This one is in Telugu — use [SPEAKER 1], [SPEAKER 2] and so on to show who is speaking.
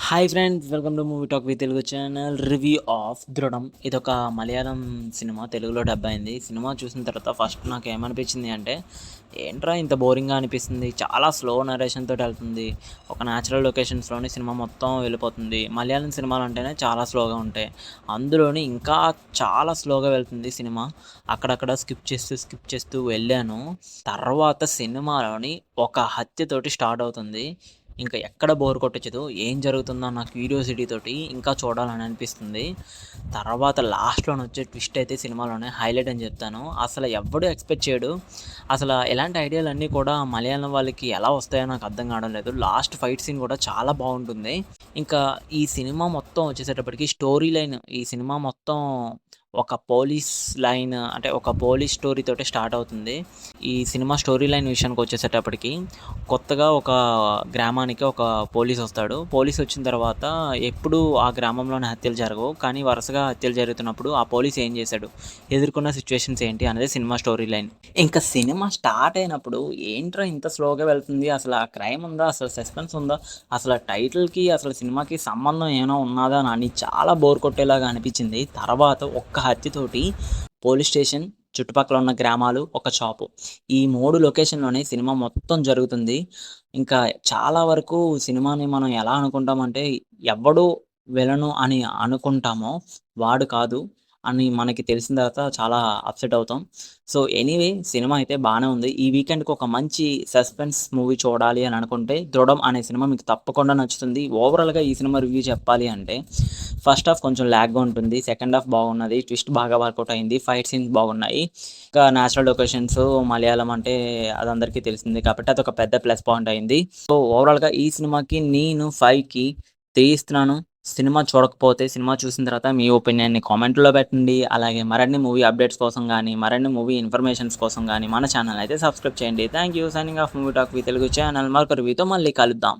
[SPEAKER 1] Hi friends, welcome to movie talk with Telugu channel. Review of Dridham. ఇదొక మలయాళం సినిమా, తెలుగులో డబ్ అయింది. సినిమా చూసిన తర్వాత ఫస్ట్ నాకు ఏమనిపించింది అంటే, ఏంట్రా ఇంత బోరింగ్గా అనిపిస్తుంది, చాలా స్లో నరేషన్ తోటి వెళ్తుంది, ఒక న్యాచురల్ లొకేషన్స్లోని సినిమా మొత్తం వెళ్ళిపోతుంది. మలయాళం సినిమాలు అంటేనే చాలా స్లోగా ఉంటాయి, అందులోని ఇంకా చాలా స్లోగా వెళ్తుంది సినిమా. అక్కడక్కడ స్కిప్ చేస్తూ వెళ్ళాను. తర్వాత సినిమాలోని ఒక హత్యతోటి స్టార్ట్ అవుతుంది. ఇంకా ఎక్కడ బోర్ కొట్టచ్చదు, ఏం జరుగుతుందో నా క్యూరియాసిటీ తోటి ఇంకా చూడాలని అనిపిస్తుంది. తర్వాత లాస్ట్లోని వచ్చే ట్విస్ట్ అయితే సినిమాలోనే హైలైట్ అని చెప్తాను. అసలు ఎవ్వడూ ఎక్స్పెక్ట్ చేయడు. అసలు ఎలాంటి ఐడియాలన్నీ కూడా మలయాళం వాళ్ళకి ఎలా వస్తాయో నాకు అర్థం కావడం లేదు. లాస్ట్ ఫైట్ సీన్ కూడా చాలా బాగుంటుంది. ఇంకా ఈ సినిమా మొత్తం వచ్చేసేటప్పటికి స్టోరీ లైన్, ఈ సినిమా మొత్తం ఒక పోలీస్ లైన్, అంటే ఒక పోలీస్ స్టోరీ తోటి స్టార్ట్ అవుతుంది. ఈ సినిమా స్టోరీ లైన్ విషయానికి వచ్చేసేటప్పటికి, కొత్తగా ఒక గ్రామానికి ఒక పోలీస్ వస్తాడు. పోలీస్ వచ్చిన తర్వాత ఎప్పుడూ ఆ గ్రామంలోనే హత్యలు జరగవు, కానీ వరుసగా హత్యలు జరుగుతున్నప్పుడు ఆ పోలీస్ ఏం చేశాడు, ఎదుర్కొన్న సిచ్యువేషన్స్ ఏంటి అనేది సినిమా స్టోరీ లైన్. ఇంకా సినిమా స్టార్ట్ అయినప్పుడు ఏంట్రా ఇంత స్లోగా వెళ్తుంది, అసలు ఆ క్రైమ్ ఉందా, అసలు సస్పెన్స్ ఉందా, అసలు టైటిల్కి అసలు సినిమాకి సంబంధం ఏమైనా ఉన్నదా అని చాలా బోర్ కొట్టేలాగా అనిపించింది. తర్వాత ఒక్క హత్యతోటి పోలీస్ స్టేషన్, చుట్టుపక్కల ఉన్న గ్రామాలు, ఒక షాపు, ఈ 3 లొకేషన్‌లోనే సినిమా మొత్తం జరుగుతుంది. ఇంకా చాలా వరకు సినిమాని మనం ఎలా అనుకుంటామంటే, ఎవడు విలను అని అనుకుంటామో వాడు కాదు అని మనకి తెలిసిన తర్వాత చాలా అప్సెట్ అవుతాం. సో, ఎనీవే సినిమా అయితే బానే ఉంది. ఈ వీకెండ్‌కి ఒక మంచి సస్పెన్స్ మూవీ చూడాలి అని అనుకుంటే 'దృఢం' అనే సినిమా మీకు తప్పకుండా నచ్చుతుంది. ఓవరాల్‌గా ఈ సినిమా రివ్యూ చెప్పాలి అంటే, ఫస్ట్ హాఫ్ కొంచెం ల్యాగ్‌గా ఉంటుంది. సెకండ్ హాఫ్ బాగున్నది. ట్విస్ట్ బాగా వర్కౌట్ అయింది. ఫైట్ సీన్స్ బాగున్నాయి. ఇంకా నేచురల్ లొకేషన్స్, మలయాళం అంటే అది అందరికీ తెలిసిందే కాబట్టి అదొక పెద్ద ప్లస్ పాయింట్ అయింది. సో, ఓవరాల్‌గా ఈ సినిమాకి నేను 5కి 3 ఇస్తున్నాను. సినిమా చూడకపోతే సినిమా చూసిన తర్వాత మీ ఒపీనియన్‌ని కామెంట్‌లో పెట్టండి. అలాగే మరిన్ని మూవీ అప్డేట్స్ కోసం గానీ, మరిన్ని మూవీ ఇన్ఫర్మేషన్స్ కోసం గానీ మన ఛానల్ అయితే సబ్స్క్రైబ్ చేయండి. Thank you. Signing off movie talk with Telugu channel. మరొక రివ్యూతో మళ్ళీ కలుద్దాం.